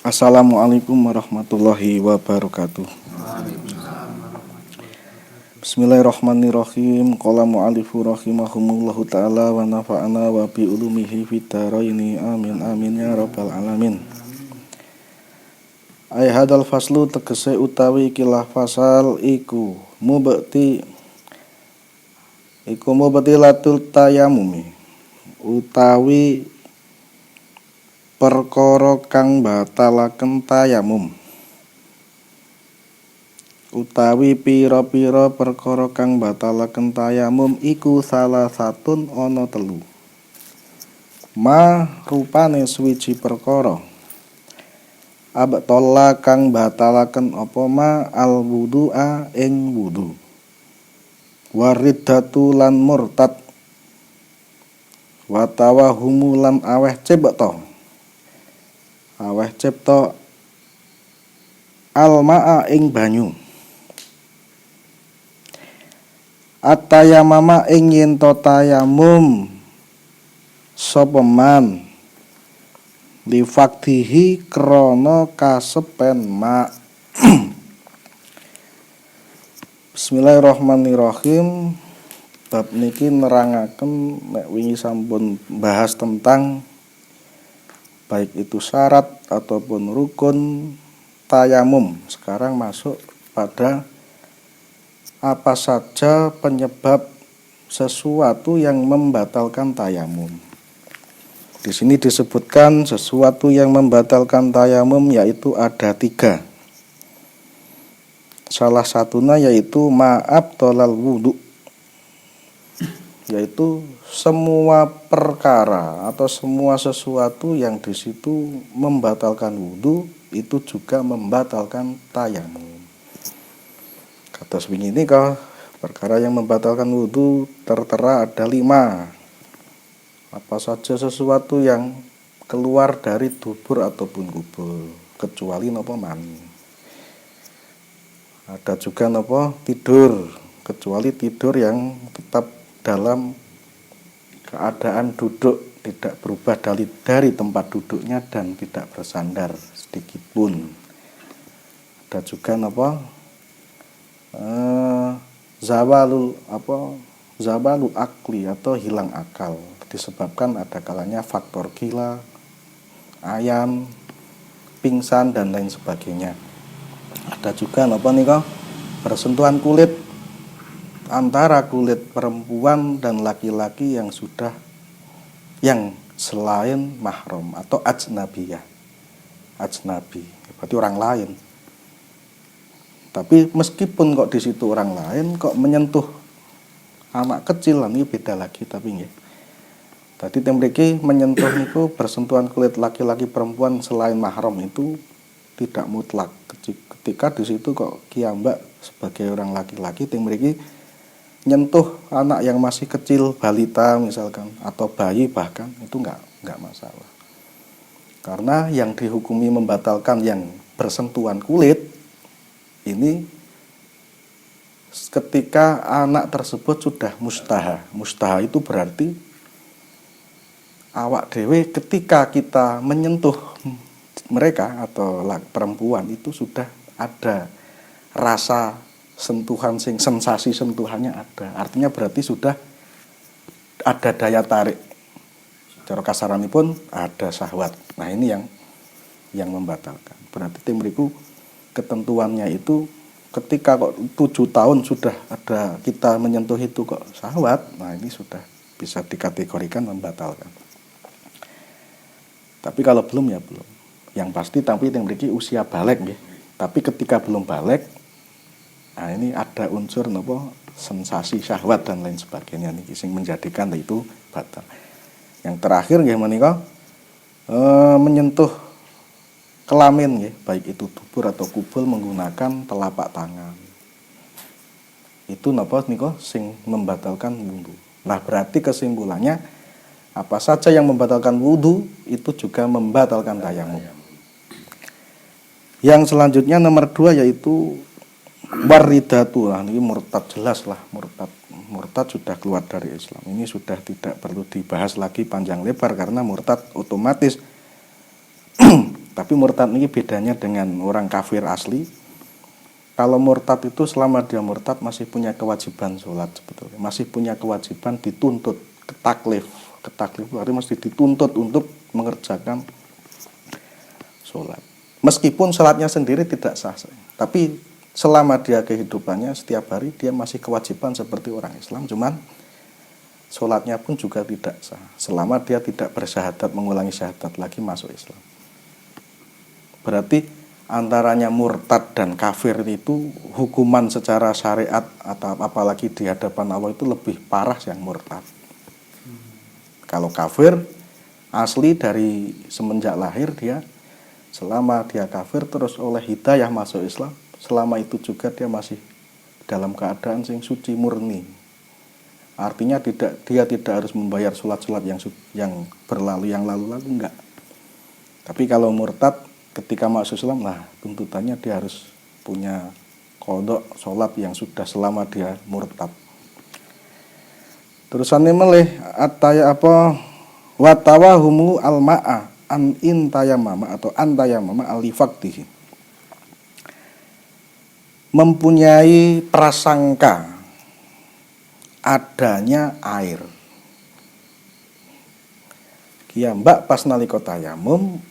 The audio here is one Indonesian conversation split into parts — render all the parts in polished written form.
Assalamualaikum warahmatullahi wabarakatuh. Bismillahirrahmanirrahim. Qala mu'allifu rahimahumullahu ta'ala wa nafa'ana wa bi ulumihi fid dharaini amin amin ya rabbal alamin. Ai hadal faslu tegese utawi kilah fasal iku mubtilatul tayamumi utawi perkara kang batalaken tayamum. Utawi pira-pira perkara kang batalaken tayamum iku salah satun ana telu. Ma rupane suwiji perkara abtola kang batalaken apa ma al wudu'a ing wudu. Wariddatu lan murtad wa tawahumu lan aweh cipta al-ma'a ing banyu. At-tayamama ing yen to tayamum sapa man li fakdihi krana kasepen ma. Bismillahirrahmanirrahim. Bab niki nerangaken nek wingi sampun bahas tentang baik itu syarat ataupun rukun tayamum. Sekarang masuk pada apa saja penyebab sesuatu yang membatalkan tayamum. Di sini disebutkan sesuatu yang membatalkan tayamum yaitu ada 3. Salah satunya yaitu ma'ab tolal wudu, yaitu semua perkara atau semua sesuatu yang di situ membatalkan wudu itu juga membatalkan tayamum. Kata swing ini perkara yang membatalkan wudu tertera ada 5. Apa saja sesuatu yang keluar dari dubur ataupun kubul kecuali napa mani. Ada juga napa tidur kecuali tidur yang tetap dalam keadaan duduk, tidak berubah dari tempat duduknya dan tidak bersandar sedikit pun. Ada juga napa zawalul akli atau hilang akal disebabkan ada kalanya faktor gila, ayam, pingsan dan lain sebagainya. Ada juga napa nika bersentuhan kulit antara kulit perempuan dan laki-laki yang selain mahram atau ajnabi, berarti orang lain. Tapi meskipun kok di situ orang lain kok menyentuh anak kecil ini beda lagi tapi nggih. Tadi mriki menyentuh niku bersentuhan kulit laki-laki perempuan selain mahram itu tidak mutlak. Ketika di situ kok kiambak sebagai orang laki-laki mriki nyentuh anak yang masih kecil, balita misalkan atau bayi bahkan itu enggak masalah. Karena yang dihukumi membatalkan yang bersentuhan kulit ini ketika anak tersebut sudah mustaha. Mustaha itu berarti awak dewe ketika kita menyentuh mereka atau perempuan itu sudah ada rasa sentuhan sensasi sentuhannya ada. Artinya berarti sudah ada daya tarik. Cara kasaranipun ada syahwat. Nah, ini yang membatalkan. Berarti mriku ketentuannya itu ketika kok 7 tahun sudah ada kita menyentuh itu kok syahwat, nah ini sudah bisa dikategorikan membatalkan. Tapi kalau belum ya belum. Yang pasti tapi yang memiliki usia balik nggih. Tapi ketika belum balik, nah ini ada unsur napa sensasi syahwat dan lain sebagainya niki sing menjadikan itu batal. Yang terakhir nggih menika menyentuh kelamin ya, baik itu dubur atau kubul menggunakan telapak tangan. Itu napa nika sing membatalkan wudu. Nah, berarti kesimpulannya apa saja yang membatalkan wudu itu juga membatalkan tayamum. Yang selanjutnya nomor 2 yaitu waridatu. Nah, ini murtad jelas lah, murtad sudah keluar dari Islam. Ini sudah tidak perlu dibahas lagi panjang lebar karena murtad otomatis Tapi murtad ini bedanya dengan orang kafir asli. Kalau murtad itu selama dia murtad masih punya kewajiban sholat sebetulnya, masih punya kewajiban dituntut ketaklif berarti masih dituntut untuk mengerjakan sholat. Meskipun sholatnya sendiri tidak sah, tapi selama dia kehidupannya setiap hari dia masih kewajiban seperti orang Islam, cuman sholatnya pun juga tidak sah selama dia tidak bersyahadat, mengulangi syahadat lagi masuk Islam. Berarti antaranya murtad dan kafir itu hukuman secara syariat atau apalagi di hadapan Allah itu lebih parah yang murtad. Kalau kafir asli dari semenjak lahir dia, selama dia kafir terus oleh hidayah masuk Islam, selama itu juga dia masih dalam keadaan sing suci murni. Artinya dia tidak harus membayar sholat-sholat yang berlalu, yang lalu-lalu, enggak. Tapi kalau murtad ketika masuk Islam, nah tuntutannya dia harus punya qadha sholat yang sudah selama dia murtad. Terusannya melih ataya apa watawahumu alma'a an intayamama atau antayamama alifaktihi, mempunyai prasangka adanya air. Kia mbak pas nalika tayamum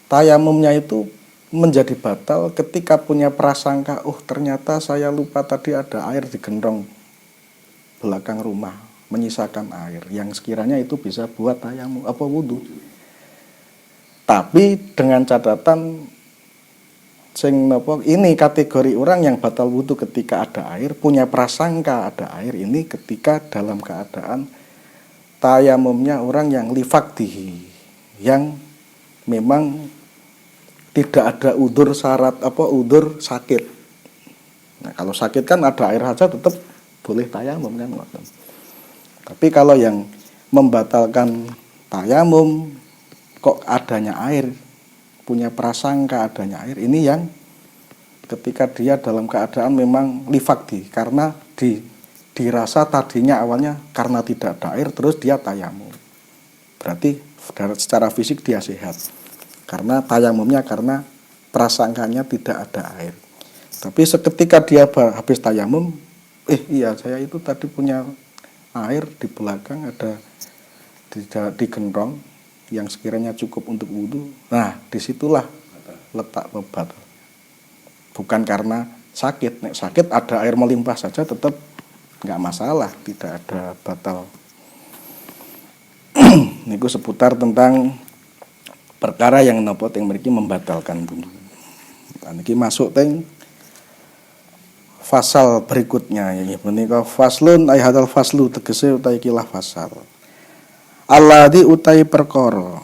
tayamumnya itu menjadi batal ketika punya prasangka, ternyata saya lupa tadi ada air di gendong belakang rumah, menyisakan air yang sekiranya itu bisa buat tayamum wudu. Tapi dengan catatan ini kategori orang yang batal wudu ketika ada air, punya prasangka ada air ini ketika dalam keadaan tayamumnya orang yang lifakdihi, yang memang tidak ada udzur syarat udzur sakit. Nah, kalau sakit kan ada air saja tetap boleh tayamum kan. Tapi kalau yang membatalkan tayamum kok adanya air, punya prasangka adanya air, ini yang ketika dia dalam keadaan memang lifakdi, karena dirasa tadinya awalnya karena tidak ada air terus dia tayamum. Berarti secara fisik dia sehat. Karena tayamumnya karena prasangkanya tidak ada air. Tapi seketika dia habis tayamum, iya saya itu tadi punya air di belakang, ada di gendong yang sekiranya cukup untuk wudhu. Nah disitulah letak bebat. Bukan karena sakit. Nek sakit ada air melimpah saja tetap nggak masalah, tidak ada batal. Niku seputar tentang perkara yang nopo yang mereka membatalkan wudu. Niki masuk teng fasal berikutnya ya, menika faslun ay hadal faslu tegese utawi kilah fasal. Alladzi utai perkara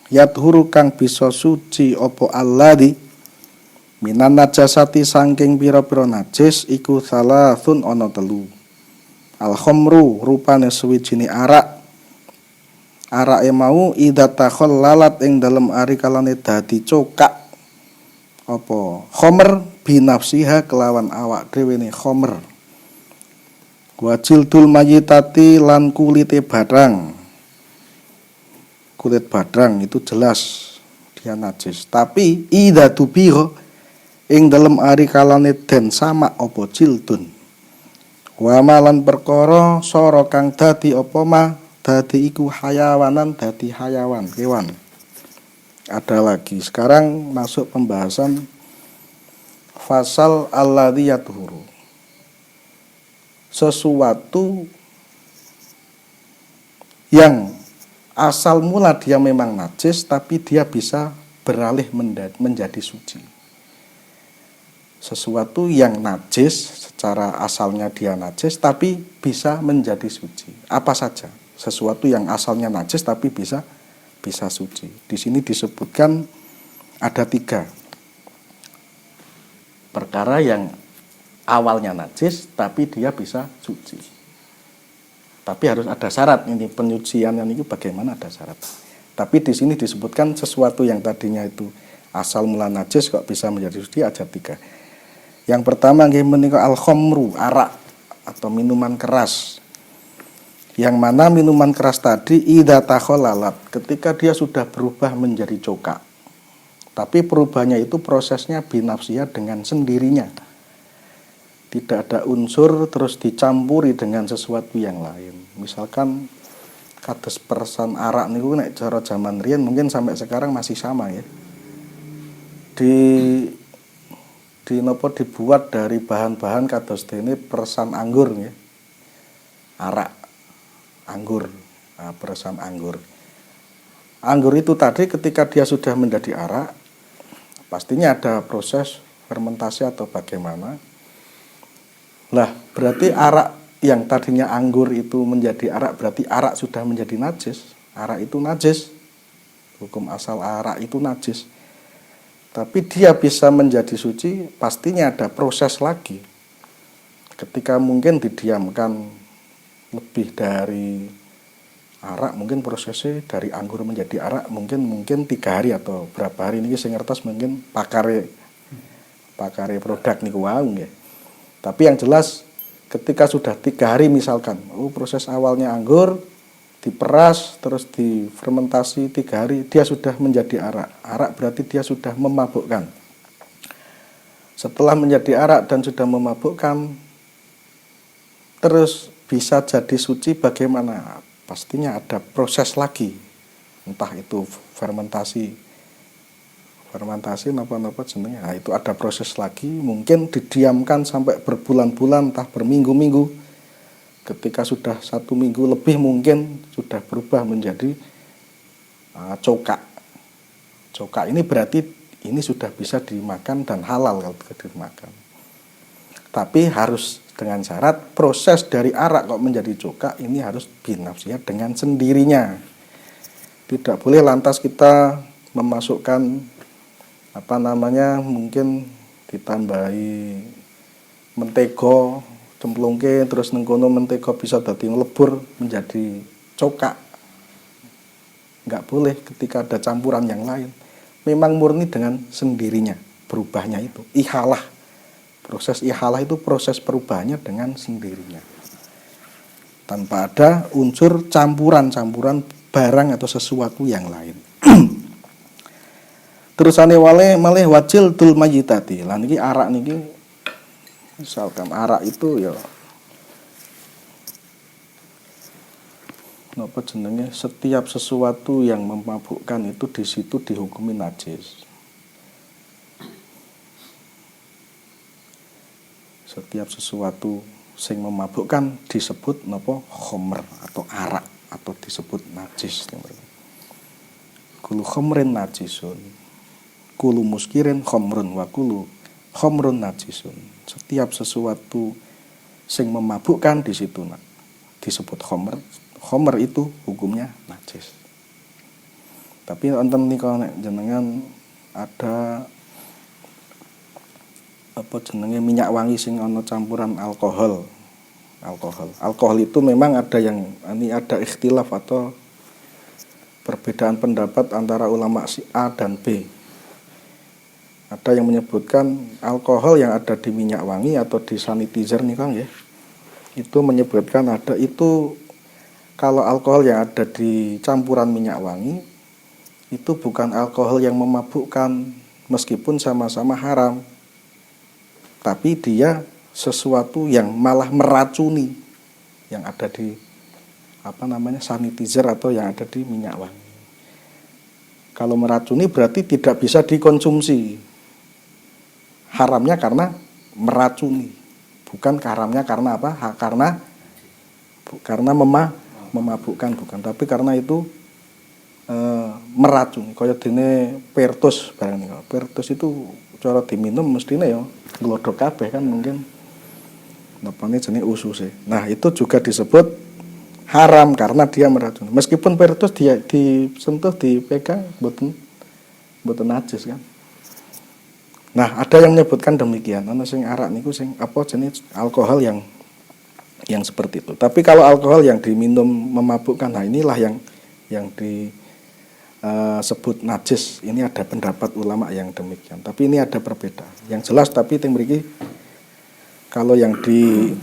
yadhuru kang bisa suci apa alladzi minan najasati saking pira-pira najis iku salasun ana telu. Al khamru rupane suwijine arak. Arake mau idza takhallalat ing dalem ari kalane dadi cokak apa khamr binafsiha kelawan awak dhewe ne khamr. Wajildul mayitati lan kulite barang. Kulit barang itu jelas dia najis, tapi idza tubiha ing dalem ari kalane den sama apa jildun. Wa malan perkara sara kang dadi apa mah dadi iku hayawanan, dadi hayawan, kewan. Ada lagi. Sekarang masuk pembahasan fasal alladzi yadhuru. Sesuatu yang asal mula dia memang najis tapi dia bisa beralih menjadi suci. Sesuatu yang najis secara asalnya dia najis tapi bisa menjadi suci. Apa saja? Sesuatu yang asalnya najis tapi bisa suci. Di sini disebutkan ada 3 perkara yang awalnya najis tapi dia bisa suci. Tapi harus ada syarat, ini penyuciannya ini bagaimana, ada syarat. Tapi di sini disebutkan sesuatu yang tadinya itu asal mula najis kok bisa menjadi suci, ada 3. Yang pertama nggih menika al-khamru, arak atau minuman keras. Yang mana minuman keras tadi idza takhallalat, ketika dia sudah berubah menjadi cokak. Tapi perubahannya itu prosesnya binafsiyah dengan sendirinya. Tidak ada unsur terus dicampuri dengan sesuatu yang lain. Misalkan kados persan arak niku nek cara zaman riyen mungkin sampai sekarang masih sama ya. Dibuat dari bahan-bahan kados dene persan anggur ya. Arak anggur. Nah, persan anggur. Anggur itu tadi ketika dia sudah menjadi arak, pastinya ada proses fermentasi atau bagaimana. Lah, berarti arak yang tadinya anggur itu menjadi arak, berarti arak sudah menjadi najis. Arak itu najis. Hukum asal arak itu najis. Tapi dia bisa menjadi suci, pastinya ada proses lagi. Ketika mungkin didiamkan lebih dari arak, mungkin prosesnya dari anggur menjadi arak mungkin 3 hari atau berapa hari ini saya ngertos mungkin pakare produk niku wau nggih. Tapi yang jelas ketika sudah 3 hari misalkan, proses awalnya anggur diperas terus difermentasi 3 hari, dia sudah menjadi arak. Arak berarti dia sudah memabukkan. Setelah menjadi arak dan sudah memabukkan, terus bisa jadi suci bagaimana? Pastinya ada proses lagi. Entah itu fermentasi napa jenenge. Nah, itu ada proses lagi, mungkin didiamkan sampai berbulan-bulan, entah berminggu-minggu. Ketika sudah 1 minggu lebih mungkin sudah berubah menjadi cokak. Cokak ini berarti ini sudah bisa dimakan dan halal kalau dimakan. Tapi harus dengan syarat proses dari arak kok menjadi cokak ini harus binafsiyah dengan sendirinya. Tidak boleh lantas kita memasukkan mungkin ditambahi mentega cemplungke terus nengkono mentega bisa dadi nglebur menjadi cokak. Enggak boleh ketika ada campuran yang lain. Memang murni dengan sendirinya berubahnya itu. Ihalah. Proses ihalah itu proses perubahannya dengan sendirinya. Tanpa ada unsur campuran barang atau sesuatu yang lain. Terusane malih wajil tul mayitati. Lah niki arak niki misalkan arak itu ya napa jenenge, setiap sesuatu yang memabukkan itu di situ dihukumi najis. Setiap sesuatu sing memabukkan disebut napa khamr atau arak atau disebut najis. Kulu khamrin najisun. Kulu muskirin khamrun wa kulu khamrun najisun. Setiap sesuatu sing memabukkan di situ disebut khamr. Khamr itu hukumnya najis. Tapi wonten nika nek jenengan ada minyak wangi sing ana campuran alkohol. Alkohol itu memang ada ikhtilaf atau perbedaan pendapat antara ulama si A dan B. Ada yang menyebutkan alkohol yang ada di minyak wangi atau di sanitizer nih Kang ya. Itu menyebutkan ada itu kalau alkohol yang ada di campuran minyak wangi itu bukan alkohol yang memabukkan meskipun sama-sama haram. Tapi dia sesuatu yang malah meracuni yang ada di sanitizer atau yang ada di minyak wangi. Kalau meracuni berarti tidak bisa dikonsumsi. Haramnya karena meracuni, bukan haramnya karena apa? Karena memabukkan bukan, tapi karena itu meracuni. Kaya dene Pertus barang niku. Pertus itu cara diminum mestine ya glodok kabeh kan mungkin napane jenenge ususe. Nah, itu juga disebut haram karena dia meracuni. Meskipun Pertus dia disentuh, dipegang mboten najis kan. Nah, ada yang menyebutkan demikian. Ana sing arak niku sing jenis alkohol yang seperti itu. Tapi kalau alkohol yang diminum memabukkan, nah inilah yang disebut najis. Ini ada pendapat ulama yang demikian. Tapi ini ada perbedaan. Yang jelas tapi teng mriki kalau yang di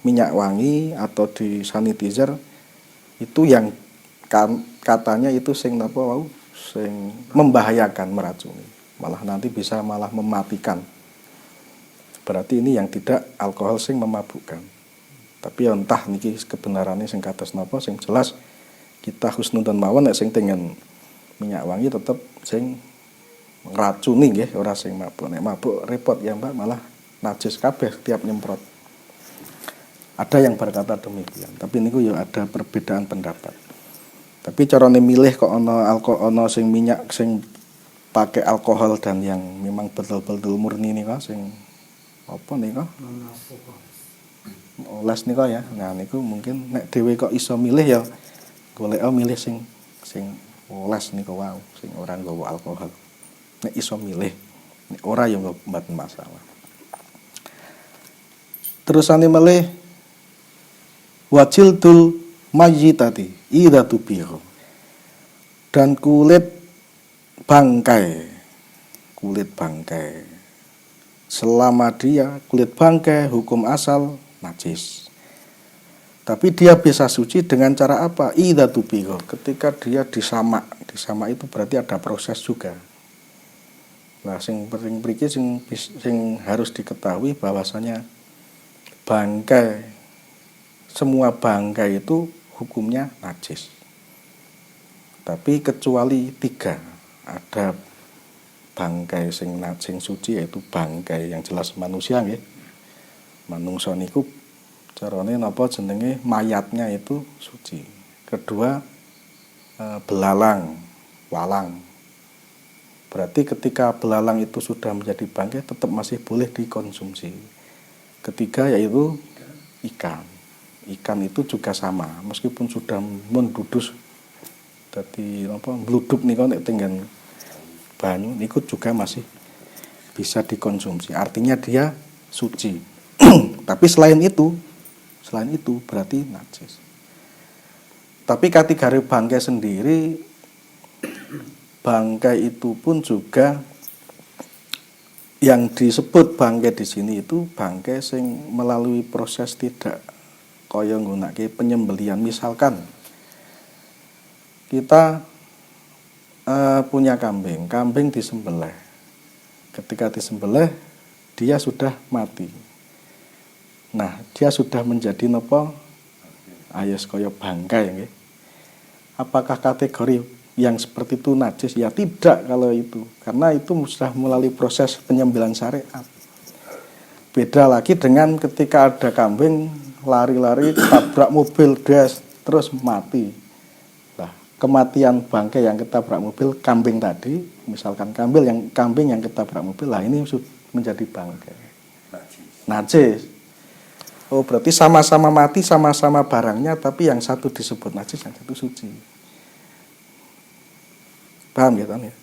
minyak wangi atau di sanitizer itu yang katanya itu sing sing membahayakan, meracuni, malah nanti bisa malah mematikan. Berarti ini yang tidak alkohol sing memabukkan. Tapi ya entah niki kebenarannya sing kados napa, sing jelas kita husnudzon mawon nek sing dengan minyak wangi tetep sing ngracuni nggih, ora sing mabuk. Nek mabuk repot ya Mbak, malah najis kabeh tiap nyemprot. Ada yang berkata demikian, tapi niku ya ada perbedaan pendapat. Tapi carane milih kok ana sing minyak sing pakai alkohol dan yang memang betul-betul murni nika sing apa nika? Oles nika ya. Nah niku mungkin nek dhewe kok iso milih ya golek milih sing oles nika wae, sing ora nggawa alkohol. Nek iso milih, nek ora ya mboten masalah. Terusane melih wajiltul mayyitati idza tubihu, dan kulit bangkai selama dia kulit bangkai hukum asal najis, tapi dia bisa suci dengan cara apa? Idza tubihu, ketika dia disamak itu berarti ada proses juga. Nah sing penting mriki sing harus diketahui bahwasanya semua bangkai itu hukumnya najis. Tapi kecuali 3. Ada bangkai sing suci, yaitu bangkai yang jelas manusia nggih. Manungsa niku carane napa jenenge mayatnya itu suci. Kedua belalang, walang. Berarti ketika belalang itu sudah menjadi bangkai tetap masih boleh dikonsumsi. Ketiga yaitu ikan itu juga sama, meskipun sudah mendudus dadi mbluduk nika nek tenggen banyu niku juga masih bisa dikonsumsi, artinya dia suci. Tapi selain itu berarti najis. Tapi kategori bangkai sendiri, bangkai itu pun juga yang disebut bangkai di sini itu bangkai sing melalui proses tidak kaya nggunakake penyembelihan. Misalkan kita punya kambing disembelih. Ketika disembelih dia sudah mati. Nah, dia sudah menjadi napa? Ayos kaya bangkai nggih. Apakah kategori yang seperti itu najis? Ya tidak kalau itu, karena itu sudah melalui proses penyembelihan syariat. Beda lagi dengan ketika ada kambing lari-lari tabrak mobil des terus mati. Nah, kematian bangkai yang ketabrak mobil kambing tadi, misalkan kambing yang ketabrak mobil, lah ini menjadi bangkai najis. Oh, berarti sama-sama mati, sama-sama barangnya, tapi yang satu disebut najis, yang satu suci. Paham ya kan ya?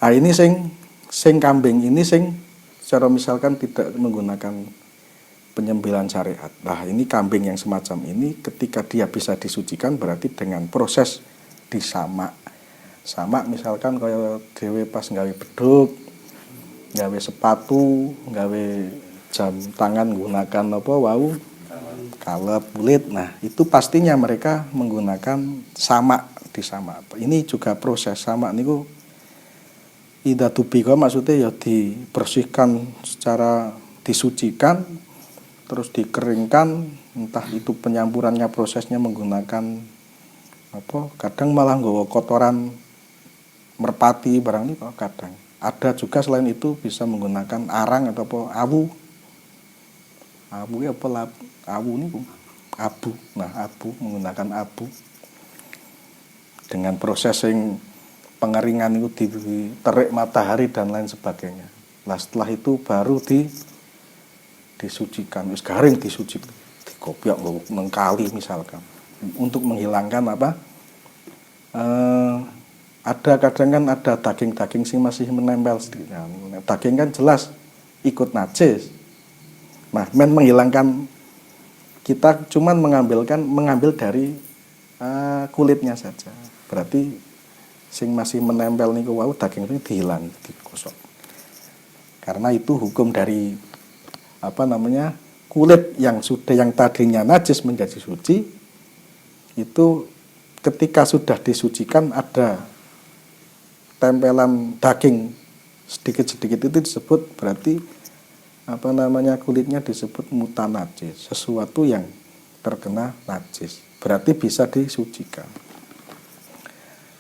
Ah ini sing kambing ini secara misalkan tidak menggunakan penyembelihan syariat. Nah, ini kambing yang semacam ini ketika dia bisa disucikan berarti dengan proses disamak. Samak misalkan kaya dhewe pas gawe beduk, gawe sepatu, gawe jam tangan menggunakan apa wau? Kalep, kulit. Nah, itu pastinya mereka menggunakan samak. Disamak. Ini juga proses samak niku idza tubiqa, maksudnya ya dibersihkan secara disucikan terus dikeringkan, entah itu penyampurannya prosesnya menggunakan apa, kadang malah nggawa kotoran merpati barang ini kok kadang. Ada juga selain itu bisa menggunakan arang atau apa abu. Abu ya apa abu niku? Abu. Nah, abu menggunakan abu. Dengan proses yang pengeringan itu diterik matahari dan lain sebagainya. Nah, setelah itu baru disucikan, wis garing disucikan, dikopiak mengkali misalkan, untuk menghilangkan apa? Ada kadang kan ada daging-daging sing masih menempel sedikit. Nah, daging kan jelas ikut najis. Nah, menghilangkan, kita cuman mengambil dari kulitnya saja. Berarti sing masih menempel niku wau daging itu dihilang, digosok. Karena itu hukum dari kulit yang tadinya najis menjadi suci, itu ketika sudah disucikan ada tempelan daging sedikit-sedikit itu disebut berarti kulitnya disebut mutanajis, sesuatu yang terkena najis, berarti bisa disucikan.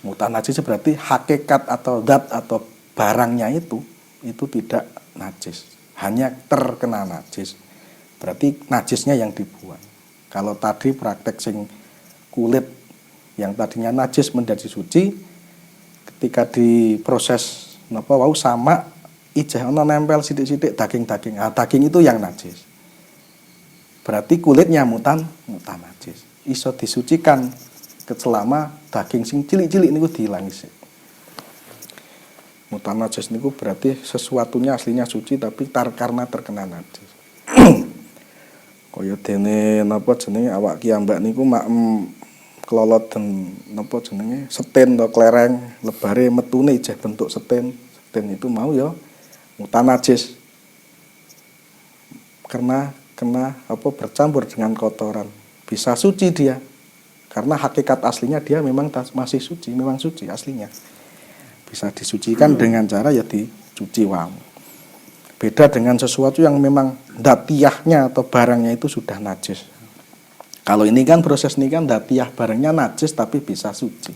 Mutanajis berarti hakikat atau zat atau barangnya itu tidak najis, hanya terkena najis, berarti najisnya yang dibuang. Kalau tadi praktek sing kulit yang tadinya najis menjadi suci, ketika diproses sama ijeh ono nempel sidik-sidik daging-daging. Daging itu yang najis. Berarti kulitnya mutan najis. Iso disucikan selama daging sing cilik-cilik niku diilangi sik. Mutan najis niku berarti sesuatunya aslinya suci tapi karena terkena najis. Kaya dene awak kiambak niku maem kelolot dan setin atau klereng lebare metune ijeh bentuk setin itu mau ya mutan najis karena kena bercampur dengan kotoran, bisa suci dia karena hakikat aslinya dia memang masih suci, memang suci aslinya, bisa disucikan dengan cara ya dicuci wang. Beda dengan sesuatu yang memang datiahnya atau barangnya itu sudah najis. Kalau ini kan proses ini kan datiah barangnya najis tapi bisa suci.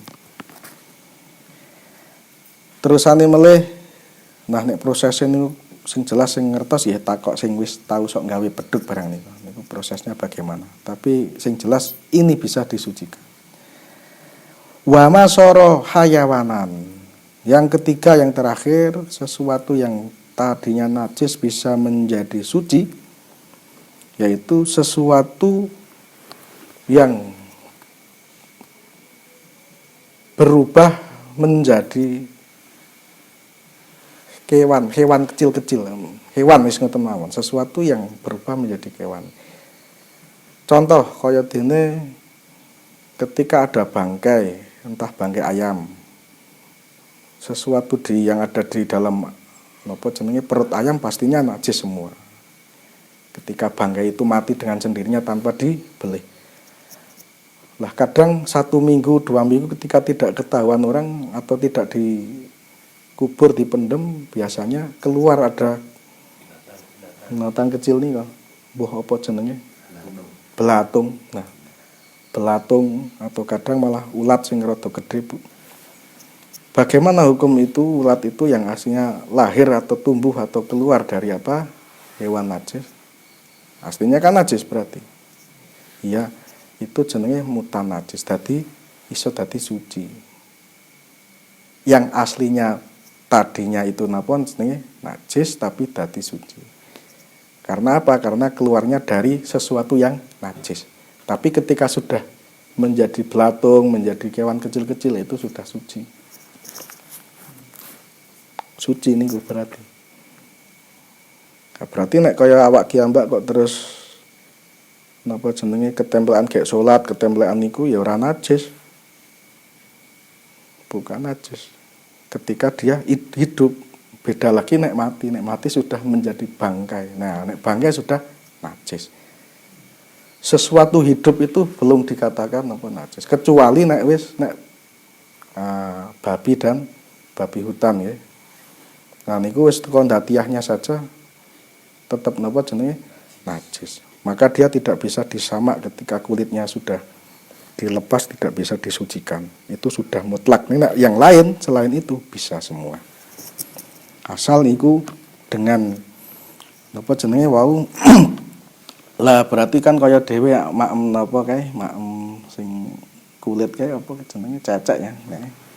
Terusane melih, nah nek proses ini sing jelas sing ngertos ya takok sing wis tahu sok gawe beduk barang niku. Niku prosesnya bagaimana. Tapi sing jelas ini bisa disucikan. Wa masoro hayawanan. Yang ketiga yang terakhir, sesuatu yang tadinya najis bisa menjadi suci, yaitu sesuatu yang berubah menjadi hewan kecil-kecil, hewan wis ngoten mawon, sesuatu yang berubah menjadi hewan. Contoh kaya dene ketika ada bangkai, entah bangkai ayam, sesuatu yang ada di dalam perut ayam pastinya najis semua. Ketika bangkai itu mati dengan sendirinya tanpa dibelih. Lah kadang 1 minggu, 2 minggu ketika tidak ketahuan orang atau tidak dikubur, dipendem, biasanya keluar ada binatang kecil nih kok. Mbuh apa jenenge? Belatung. Nah, belatung atau kadang malah ulat sing rada gedhe, Bu. Bagaimana hukum itu? Ulat itu yang aslinya lahir atau tumbuh atau keluar dari apa? Hewan najis. Aslinya kan najis berarti. Iya, itu jenenge mutan najis. Dadi iso dadi suci. Yang aslinya tadinya itu napon jenenge najis tapi dadi suci. Karena apa? Karena keluarnya dari sesuatu yang najis. Tapi ketika sudah menjadi belatung, menjadi hewan kecil-kecil itu sudah suci. Suci niku berarti. Berarti nek kaya awak kiambak kok terus napa jenenge ketempelan kayak salat, ketempelan niku ya ora najis. Bukan najis. Ketika dia hidup, beda lagi nek mati. Nek mati sudah menjadi bangkai. Nah, nek bangkai sudah najis. Sesuatu hidup itu belum dikatakan apa najis, kecuali nek babi dan babi hutan ya. Nah niku wis teko datiahnya saja tetap napa jenenge najis. Maka dia tidak bisa disamak ketika kulitnya sudah dilepas, tidak bisa disucikan. Itu sudah mutlak. Nah, yang lain selain itu bisa semua. Asal niku dengan napa jenenge wau lah berarti kan kaya dhewe maem napa kae, maem sing kulit kae apa jenenge cecek ya.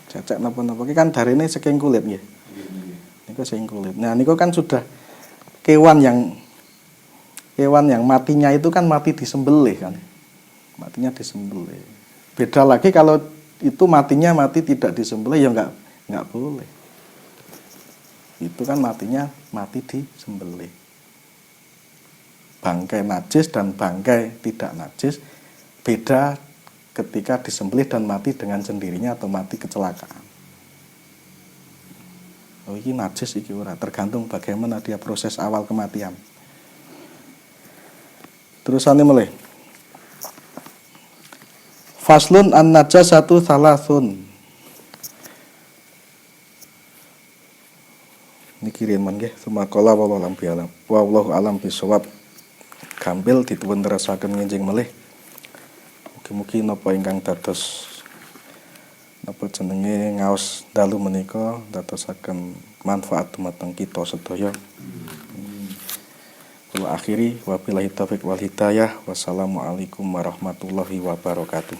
Cecek napa-napa ki kan darine saking kulit nggih. Niku sing kulit. Nah, niku kan sudah kewan yang matinya itu kan mati disembelih kan. Matinya disembelih. Beda lagi kalau itu matinya mati tidak disembelih ya enggak boleh. Itu kan matinya mati disembelih. Bangkai najis dan bangkai tidak najis beda ketika disembelih dan mati dengan sendirinya atau mati kecelakaan. Oh, ini najis iki ora, tergantung bagaimana dia proses awal kematian. Terusane mulai. Faslun an-najasatu thalathun. niki riyen nggih sumaqala wallahu alam bisawab. Gampil dituwun terusaken nginjing melih. Mugi-mugi napa ingkang dados napa jenenge ngaos dalu menika dadosaken manfaat dumateng kita sedaya. Kula akhiri wabillahi taufik wal hidayah. Wassalamualaikum warahmatullahi wabarakatuh.